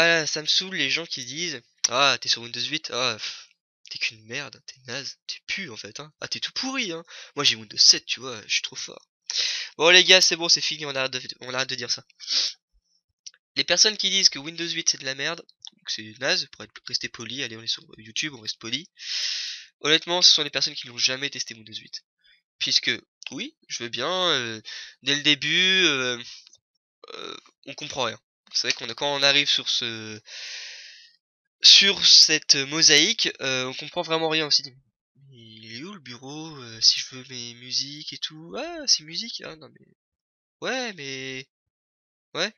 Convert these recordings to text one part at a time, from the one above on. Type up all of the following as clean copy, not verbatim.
Ah, ça me saoule les gens qui disent ah t'es sur Windows 8, ah t'es qu'une merde, t'es naze, t'es pu en fait hein. Ah t'es tout pourri hein. Moi j'ai Windows 7 tu vois, je suis trop fort. Bon les gars c'est bon c'est fini, on arrête de dire ça. Les personnes qui disent que Windows 8 c'est de la merde, que c'est naze, pour rester poli, allez on est sur YouTube, on reste poli. Honnêtement ce sont les personnes qui n'ont jamais testé Windows 8. Puisque oui, je veux bien, dès le début, euh, on comprend rien. C'est vrai quand on arrive sur cette mosaïque, on comprend vraiment rien. On s'est dit, mais il est où le bureau? Si je veux mes musiques et tout. Ah, c'est musique? Ah non mais. Ouais, mais. Ouais.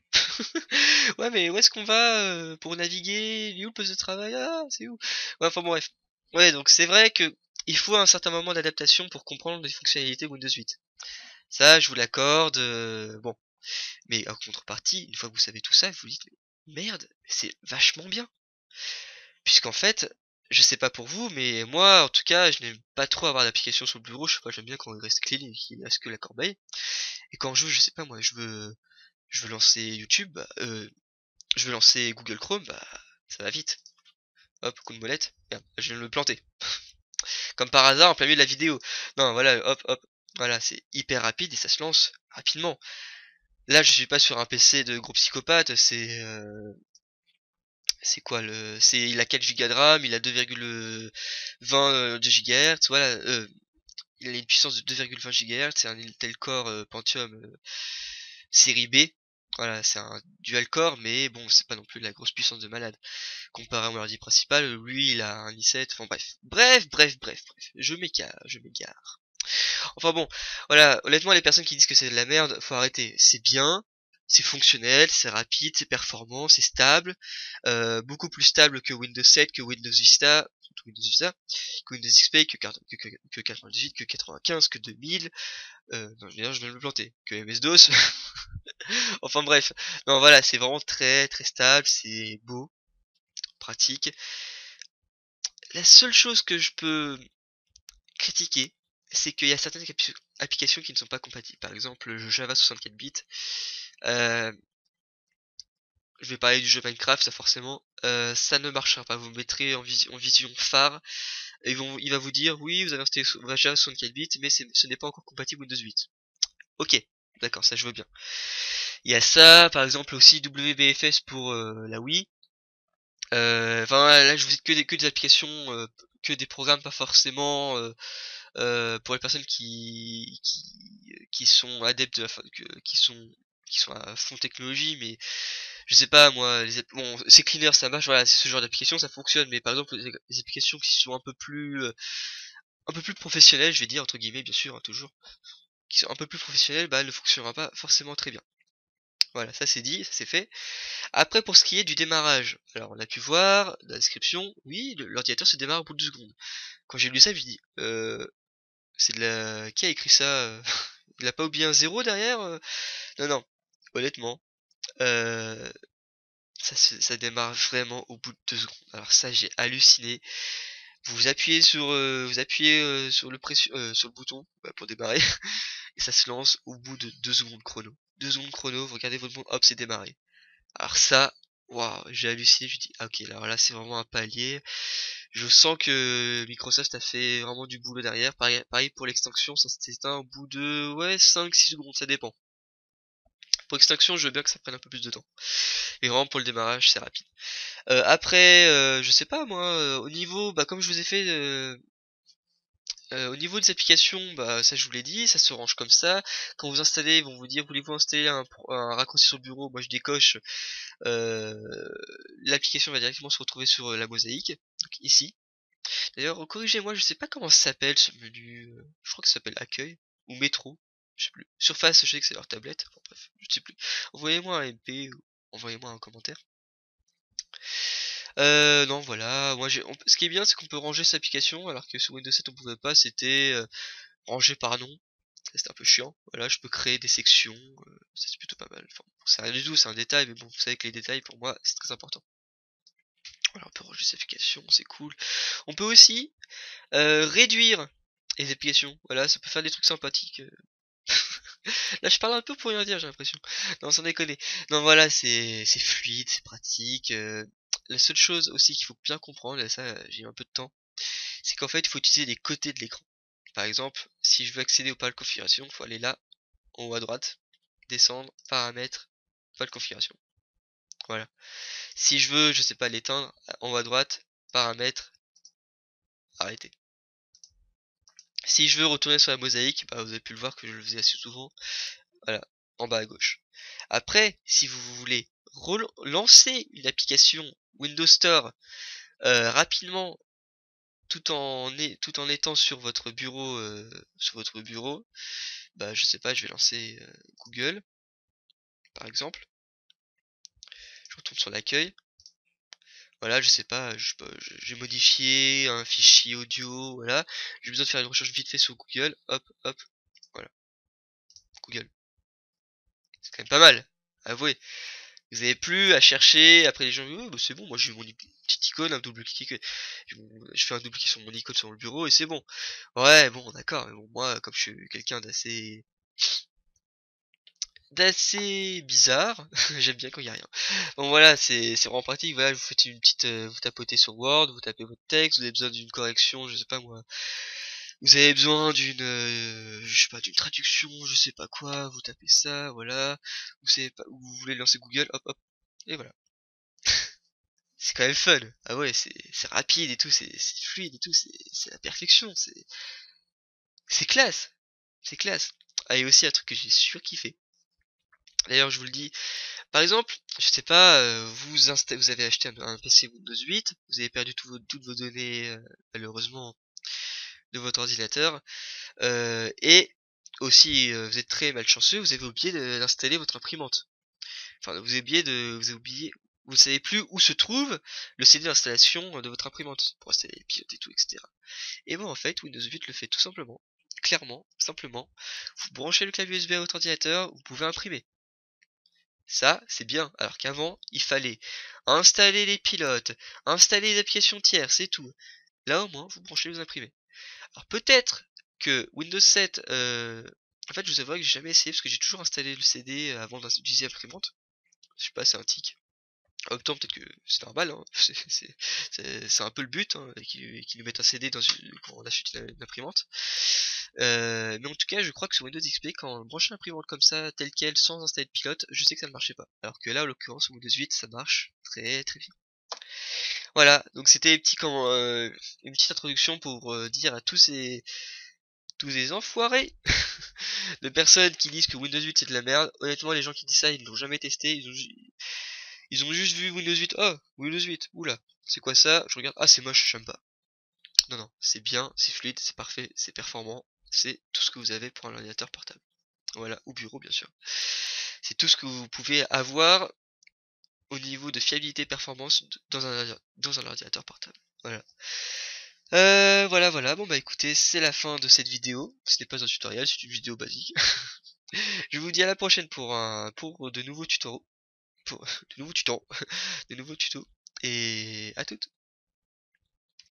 Ouais, mais où est-ce qu'on va pour naviguer? Il est où le poste de travail? Ah, c'est où? Ouais, enfin bon, bref. Ouais, donc c'est vrai que il faut un certain moment d'adaptation pour comprendre les fonctionnalités Windows 8. Ça, je vous l'accorde. Bon. Mais en contrepartie, une fois que vous savez tout ça, vous vous dites, merde, c'est vachement bien. Puisqu'en fait, je sais pas pour vous, mais moi, en tout cas, je n'aime pas trop avoir d'application sur le bureau. Je sais pas, j'aime bien quand il reste clean et qu'il reste que la corbeille. Et quand je sais pas, moi, je veux lancer YouTube, je veux lancer Google Chrome, bah, ça va vite. Hop, coup de molette. Merde, je viens de me planter. Comme par hasard, en plein milieu de la vidéo. Non, voilà, hop, hop. Voilà, c'est hyper rapide et ça se lance rapidement. Là, je suis pas sur un PC de gros psychopathe, c'est quoi il a 4 Go de RAM, il a 2,20 de GHz, voilà, il a une puissance de 2,20 GHz, c'est un Intel Core Pentium série B. Voilà, c'est un dual core, mais bon, c'est pas non plus la grosse puissance de malade. Comparé à mon ordi principal, lui, il a un i7, enfin bref. Bref. Je m'égare. Enfin bon, voilà, honnêtement, les personnes qui disent que c'est de la merde, faut arrêter. C'est bien, c'est fonctionnel, c'est rapide, c'est performant, c'est stable, beaucoup plus stable que Windows 7, que Windows Vista, surtout Windows Vista, que Windows XP, que 98, que 95, que 2000, non, je viens de me planter, que MS-DOS, enfin bref, non voilà, c'est vraiment très très stable, c'est beau, pratique. La seule chose que je peux critiquer, c'est qu'il y a certaines applications qui ne sont pas compatibles. Par exemple, le Java 64 bits. Euh, je vais parler du jeu Minecraft, ça forcément. Ça ne marchera pas. Vous mettrez en vision phare. Et il va vous dire, oui, vous avez installé Java 64 bits, mais ce n'est pas encore compatible Windows 8. Ok, d'accord, ça je veux bien. Il y a ça, par exemple aussi WBFS pour la Wii. Enfin là, je vous cite que des applications, que des programmes, pas forcément pour les personnes qui sont adeptes de qui sont à fond technologie, mais je sais pas moi, bon c'est cleaner ça marche, voilà c'est ce genre d'application ça fonctionne, mais par exemple les applications qui sont un peu plus professionnelles, je vais dire entre guillemets bien sûr hein, toujours, qui sont un peu plus professionnelles, bah elles ne fonctionneront pas forcément très bien. Voilà, ça c'est dit, ça c'est fait. Après pour ce qui est du démarrage, alors on a pu voir la description, oui l'ordinateur se démarre au bout de 2 secondes. Quand j'ai lu ça, je me dis c'est de la qui a écrit ça Il a pas oublié un zéro derrière Non, non. Honnêtement, euh, ça démarre vraiment au bout de 2 secondes. Alors ça, j'ai halluciné. Vous appuyez sur sur le bouton bah, pour démarrer et ça se lance au bout de 2 secondes chrono. 2 secondes chrono, vous regardez votre montre, hop, c'est démarré. Alors ça, waouh, j'ai halluciné. Je dis, ah, ok, alors là, c'est vraiment un palier. Je sens que Microsoft a fait vraiment du boulot derrière. Pareil pour l'extinction, ça s'éteint au bout de ouais 5-6 secondes, ça dépend. Pour extinction, je veux bien que ça prenne un peu plus de temps. Mais vraiment pour le démarrage, c'est rapide. Après, je sais pas moi, au niveau, bah comme je vous ai fait, au niveau des applications, bah ça je vous l'ai dit, ça se range comme ça. Quand vous installez, ils vont vous dire voulez-vous installer un raccourci sur le bureau. Moi je décoche, euh, l'application va directement se retrouver sur la mosaïque, donc ici. D'ailleurs, corrigez-moi, je sais pas comment ça s'appelle ce menu. Je crois que ça s'appelle accueil ou métro. Je sais plus. Surface, je sais que c'est leur tablette. Enfin, bref, je sais plus. Envoyez-moi un MP ou envoyez-moi un commentaire. Non, voilà. Moi, ce qui est bien, c'est qu'on peut ranger cette application, alors que sur Windows 7 on pouvait pas. C'était rangé par nom. C'était un peu chiant. Voilà, je peux créer des sections. Ça, c'est plutôt pas mal. Enfin, bon, c'est rien du tout, c'est un détail, mais bon, vous savez que les détails pour moi, c'est très important. Voilà, on peut ranger cette application, c'est cool. On peut aussi réduire les applications. Voilà, ça peut faire des trucs sympathiques. Là, je parle un peu pour rien dire, j'ai l'impression. Non, sans déconner. Non, voilà, c'est fluide, c'est pratique. La seule chose aussi qu'il faut bien comprendre, et ça, j'ai eu un peu de temps, c'est qu'en fait, il faut utiliser les côtés de l'écran. Par exemple, si je veux accéder au panneau de configuration, il faut aller là, en haut à droite, descendre, paramètres, panneau de configuration. Voilà. Si je veux, je sais pas, l'éteindre, en haut à droite, paramètres, arrêter. Si je veux retourner sur la mosaïque, bah, vous avez pu le voir que je le faisais assez souvent. Voilà, en bas à gauche. Après, si vous voulez relancer une application Windows Store rapidement, tout en étant sur votre bureau, bah je sais pas, je vais lancer Google, par exemple. Je retourne sur l'accueil. Voilà, je sais pas, j'ai modifié un fichier audio, voilà. J'ai besoin de faire une recherche vite fait sur Google, hop, hop, voilà, Google. C'est quand même pas mal, avouez. Vous avez plus à chercher après les gens. Oh, bah c'est bon, moi j'ai mon petite icône, un double clic. Je fais un double clic sur mon icône sur le bureau et c'est bon. Ouais, bon, d'accord. Mais bon, moi, comme je suis quelqu'un d'assez bizarre, j'aime bien quand il y a rien. Bon voilà, c'est vraiment pratique. Voilà, vous faites une petite, vous tapotez sur Word, vous tapez votre texte. Vous avez besoin d'une correction, je sais pas moi. Vous avez besoin je sais pas, d'une traduction, je sais pas quoi. Vous tapez ça, voilà. Vous savez pas, vous voulez lancer Google, hop hop, et voilà. C'est quand même fun. Ah ouais, c'est rapide et tout, c'est fluide et tout, c'est la perfection, c'est classe. C'est classe. Ah, et aussi un truc que j'ai surkiffé. D'ailleurs, je vous le dis, par exemple, je sais pas, vous avez acheté un PC Windows 8, vous avez perdu toutes vos données malheureusement de votre ordinateur, et aussi vous êtes très malchanceux, vous avez oublié d'installer votre imprimante. Enfin, vous avez oublié, vous savez plus où se trouve le CD d'installation de votre imprimante pour installer les pilotes et tout, etc. Et bon, en fait, Windows 8 le fait tout simplement, clairement, simplement. Vous branchez le clavier USB à votre ordinateur, vous pouvez imprimer. Ça, c'est bien. Alors qu'avant, il fallait installer les pilotes, installer les applications tierces et tout. Là, au moins, vous branchez, vous imprimez. Alors peut-être que Windows 7, en fait, je vous avoue que j'ai jamais essayé parce que j'ai toujours installé le CD avant d'utiliser l'imprimante. Je sais pas, c'est un tic. En même temps, peut-être que c'est normal, hein. C'est un peu le but, hein, qu'ils nous mettent un CD quand on achète une imprimante. Mais en tout cas, je crois que sur Windows XP, quand on branche l'imprimante comme ça, telle quelle, sans installer de pilote, je sais que ça ne marchait pas. Alors que là, en l'occurrence, sur Windows 8, ça marche très très bien. Voilà, donc c'était une petite introduction pour dire à tous ces enfoirés de personnes qui disent que Windows 8 c'est de la merde. Honnêtement, les gens qui disent ça, ils l'ont jamais testé, ils ont juste vu Windows 8. Oh, Windows 8, oula, c'est quoi ça? Je regarde, ah c'est moche, j'aime pas. Non, non, c'est bien, c'est fluide, c'est parfait, c'est performant, c'est tout ce que vous avez pour un ordinateur portable. Voilà, au bureau bien sûr. C'est tout ce que vous pouvez avoir au niveau de fiabilité et performance dans un ordinateur portable. Voilà. Voilà. Bon bah écoutez, c'est la fin de cette vidéo. Ce n'est pas un tutoriel, c'est une vidéo basique. Je vous dis à la prochaine pour de nouveaux tutos. Pour de nouveaux tutos. De nouveaux tutos. Et à toutes.